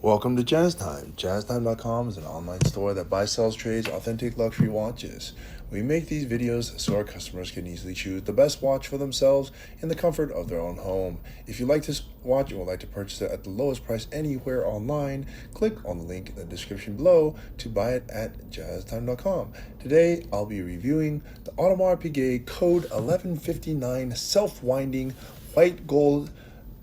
Welcome to Jazz Time. JazzTime.com is an online store that buys, sells, trades authentic luxury watches. We make these videos so our customers can easily choose the best watch for themselves in the comfort of their own home. If you like this watch and would like to purchase it at the lowest price anywhere online, click on the link in the description below to buy it at JazzTime.com. Today, I'll be reviewing the Audemars Piguet Code 1159 Self-Winding White Gold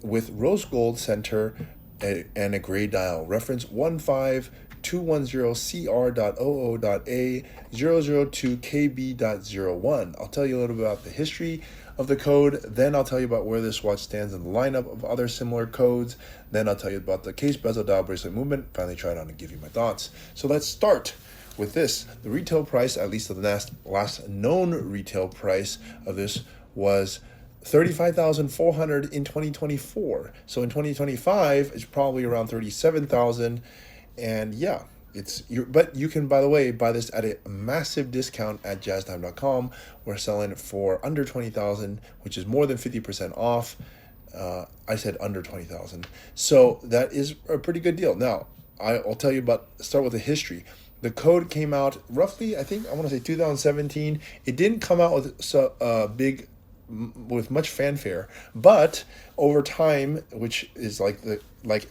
with Rose Gold Center and a gray dial. Reference 15210CR.OO.A002KB.01. I'll tell you a little bit about the history of the code, then I'll tell you about where this watch stands in the lineup of other similar codes, then I'll tell you about the case, bezel, dial, bracelet movement, finally try it on and give you my thoughts. So let's start with this. The retail price, at least the last known retail price of this, was $35,400 in 2024. So in 2025, it's probably around $37,000. And yeah, but you can, by the way, buy this at a massive discount at jazztime.com. We're selling it for under $20,000, which is more than 50% off. I said under $20,000. So that is a pretty good deal. Now, I'll tell you start with the history. The code came out roughly, I want to say 2017. It didn't come out with much fanfare, but over time, which is like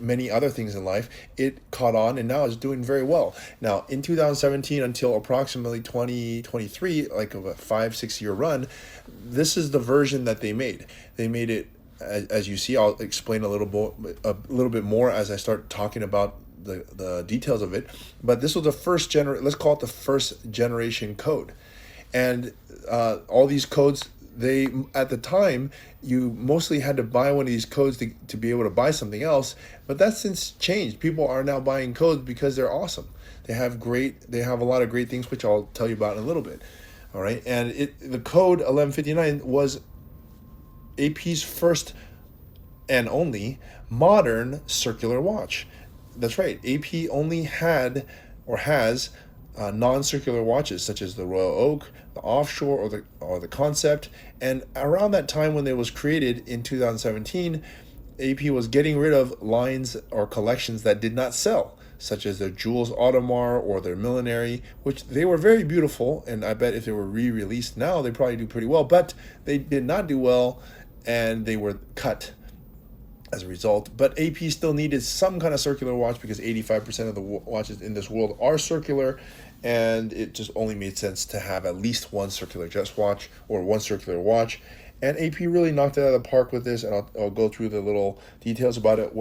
many other things in life, it caught on and now it's doing very well. Now in 2017 until approximately 2023, like a 5-6 year run, this is the version that they made. They made it, as you see. I'll explain a little bit more as I start talking about the details of it. But this was the first let's call it the first generation code, and all these codes, at the time, you mostly had to buy one of these codes to be able to buy something else, but that's since changed. People are now buying codes because they're awesome. They have a lot of great things, which I'll tell you about in a little bit. All right, and the code 1159 was AP's first and only modern circular watch. That's right, AP only had or has non-circular watches such as the Royal Oak, the Offshore, or the Concept. And around that time when it was created in 2017, AP was getting rid of lines or collections that did not sell, such as their Jules Audemars or their Millenary, which they were very beautiful, and I bet if they were re-released now, they probably do pretty well, but they did not do well, and they were cut as a result. But AP still needed some kind of circular watch because 85% of the watches in this world are circular, and it just only made sense to have at least one circular dress watch or one circular watch. And AP really knocked it out of the park with this, and I'll go through the little details about it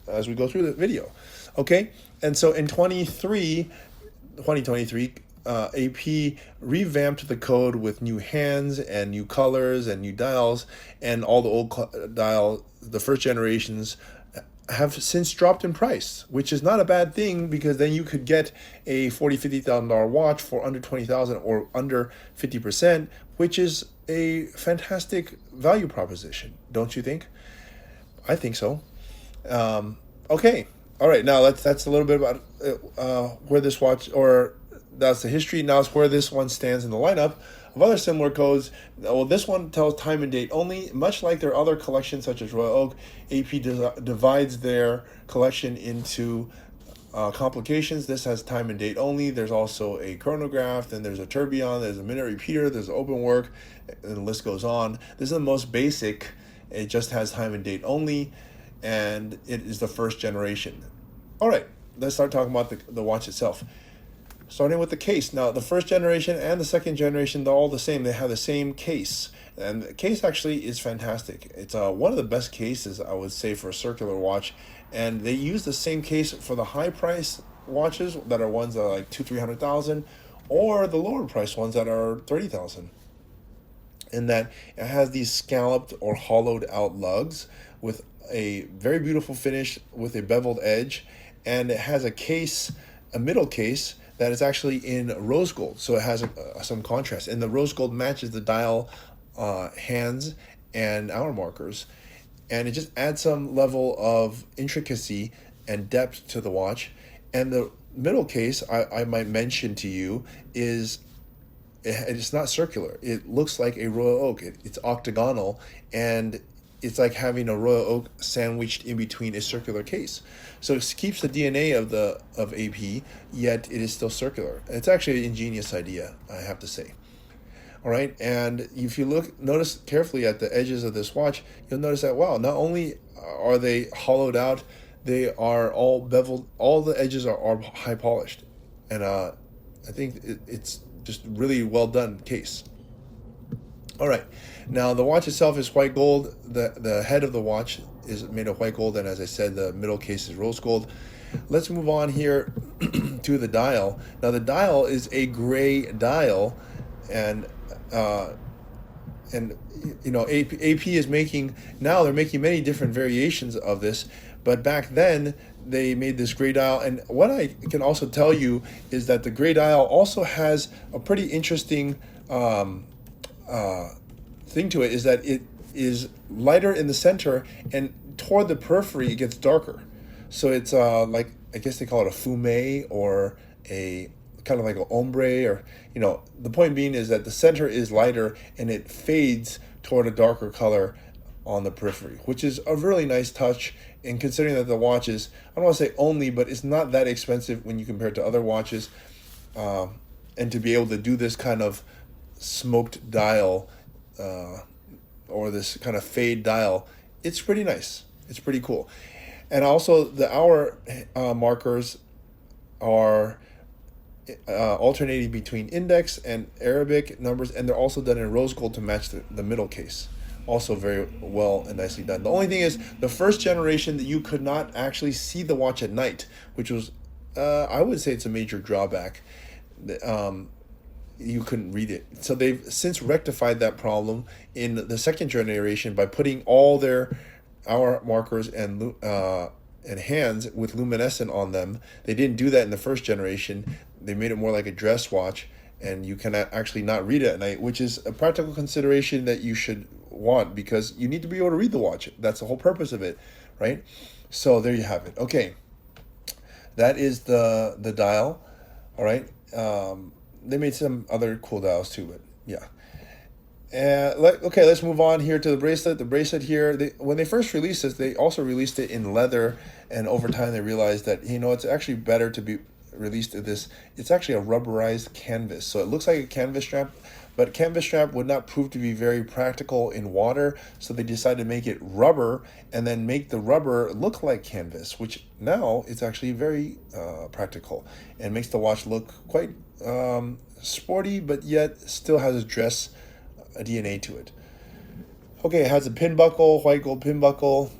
as we go through the video. Okay, and so in 2023, AP revamped the code with new hands and new colors and new dials, and all the old the first generations have since dropped in price, which is not a bad thing, because then you could get a $40,000-$50,000 watch for under $20,000 or under 50%, which is a fantastic value proposition, don't you think? I think so. Okay, all right. Now that's a little bit about where this watch, or that's the history. Now it's where this one stands in the lineup of other similar codes. Well, this one tells time and date only. Much like their other collections, such as Royal Oak, AP divides their collection into complications. This has time and date only. There's also a chronograph, then there's a tourbillon, there's a minute repeater, there's open work, and the list goes on. This is the most basic. It just has time and date only, and it is the first generation. All right, let's start talking about the watch itself. Starting with the case. Now, the first generation and the second generation, they're all the same. They have the same case. And the case actually is fantastic. It's one of the best cases, I would say, for a circular watch. And they use the same case for the high price watches that are ones that are like $200,000-$300,000, or the lower price ones that are $30,000. In that it has these scalloped or hollowed out lugs with a very beautiful finish with a beveled edge. And it has a middle case that is actually in rose gold, so it has some contrast, and the rose gold matches the dial hands and hour markers, and it just adds some level of intricacy and depth to the watch. And the middle case, I might mention to you, is it's not circular. It looks like a Royal Oak. It's octagonal, and it's like having a royal oak sandwiched in between a circular case. So it keeps the DNA of AP, yet it is still circular. It's actually an ingenious idea, I have to say. All right, and if you notice carefully at the edges of this watch, you'll notice that, wow, not only are they hollowed out, they are all beveled. All the edges are high polished, and I think it's just really well done case. All right, now the watch itself is white gold. The head of the watch is made of white gold, and as I said, the middle case is rose gold. Let's move on here to the dial. Now the dial is a gray dial, and you know, AP is making, now they're making many different variations of this, but back then they made this gray dial. And what I can also tell you is that the gray dial also has a pretty interesting thing to it, is that it is lighter in the center, and toward the periphery it gets darker. So it's like, I guess they call it a fume, or a kind of like an ombre, or, you know, the point being is that the center is lighter and it fades toward a darker color on the periphery, which is a really nice touch. And considering that the watch is, I don't want to say only, but it's not that expensive when you compare it to other watches, and to be able to do this kind of smoked dial, or this kind of fade dial, it's pretty nice. It's pretty cool. And also the hour markers are alternating between index and Arabic numbers, and they're also done in rose gold to match the middle case. Also very well and nicely done. The only thing is, the first generation, that you could not actually see the watch at night, which was, I would say it's a major drawback. You couldn't read it. So they've since rectified that problem in the second generation by putting all their hour markers and hands with luminescent on them. They didn't do that in the first generation. They made it more like a dress watch, and you can actually not read it at night, which is a practical consideration that you should want, because you need to be able to read the watch. That's the whole purpose of it, right? So there you have it. Okay, that is the dial. All right, they made some other cool dials too, but yeah. Okay, let's move on here to the bracelet. The bracelet here, when they first released this, they also released it in leather, and over time they realized that, you know, it's actually better to be released in this. It's actually a rubberized canvas, so it looks like a canvas strap, but canvas strap would not prove to be very practical in water, so they decided to make it rubber, and then make the rubber look like canvas, which now it's actually very practical, and makes the watch look quite sporty, but yet still has a dress DNA to it. Okay, it has a pin buckle, white gold pin buckle.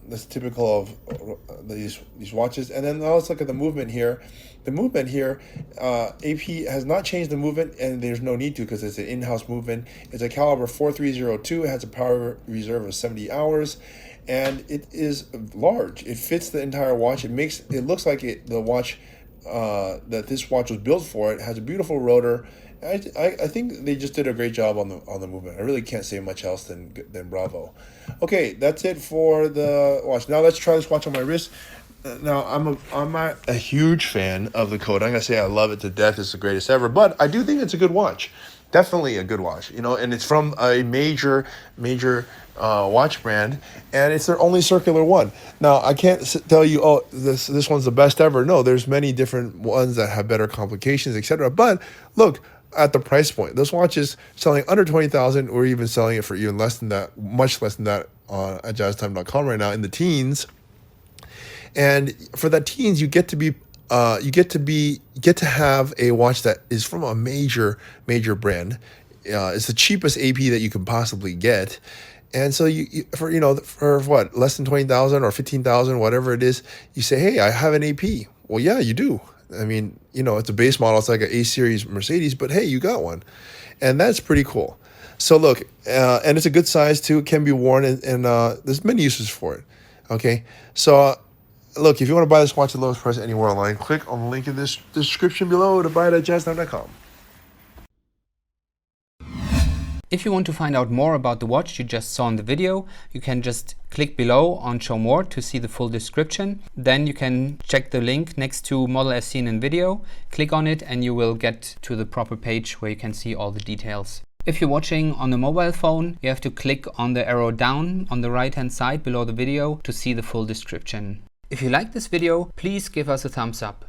That's typical of these watches. And then now let's look at the movement here. The movement here, AP has not changed the movement, and there's no need to, because it's an in-house movement. It's a caliber 4302. It has a power reserve of 70 hours, and it is large. It fits the entire watch. It looks like the watch that this watch was built for. It has a beautiful rotor. I think they just did a great job on the movement. I really can't say much else than bravo. Okay, that's it for the watch. Now let's try this watch on my wrist. Now I'm a huge fan of the Code. I'm gonna say I love it to death. It's the greatest ever. But I do think it's a good watch. Definitely a good watch. You know, and it's from a major watch brand, and it's their only circular one. Now I can't tell you, oh, this one's the best ever. No, there's many different ones that have better complications, etc. But look at the price point. This watch is selling under 20,000, or even selling it for even less than that, much less than that at jazztime.com right now, in the teens. And for that teens, you get to have a watch that is from a major brand. It's the cheapest AP that you can possibly get. And so for what, less than 20,000 or 15,000, whatever it is, you say, hey, I have an AP. Well, yeah, you do. I mean, you know, it's a base model. It's like an A-series Mercedes, but hey, you got one. And that's pretty cool. So look, and it's a good size too. It can be worn, and there's many uses for it. Okay, so look, if you want to buy this watch at the lowest price anywhere online, click on the link in this description below to buy it at jazztime.com. If you want to find out more about the watch you just saw in the video, you can just click below on Show More to see the full description. Then you can check the link next to model as seen in video, click on it, and you will get to the proper page where you can see all the details. If you're watching on the mobile phone, you have to click on the arrow down on the right hand side below the video to see the full description. If you like this video, please give us a thumbs up.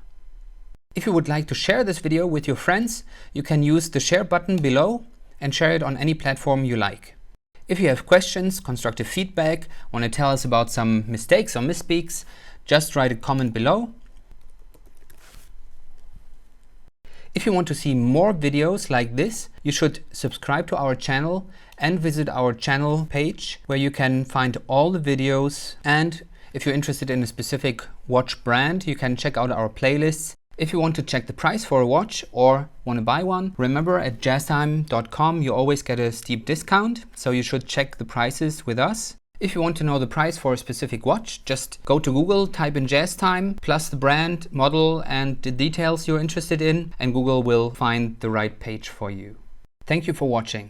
If you would like to share this video with your friends, you can use the share button below and share it on any platform you like. If you have questions, constructive feedback, want to tell us about some mistakes or misspeaks, just write a comment below. If you want to see more videos like this, you should subscribe to our channel and visit our channel page where you can find all the videos. And if you're interested in a specific watch brand, you can check out our playlists. If you want to check the price for a watch or want to buy one, remember at jazztime.com you always get a steep discount, so you should check the prices with us. If you want to know the price for a specific watch, just go to Google, type in JazzTime, plus the brand, model and the details you're interested in, and Google will find the right page for you. Thank you for watching.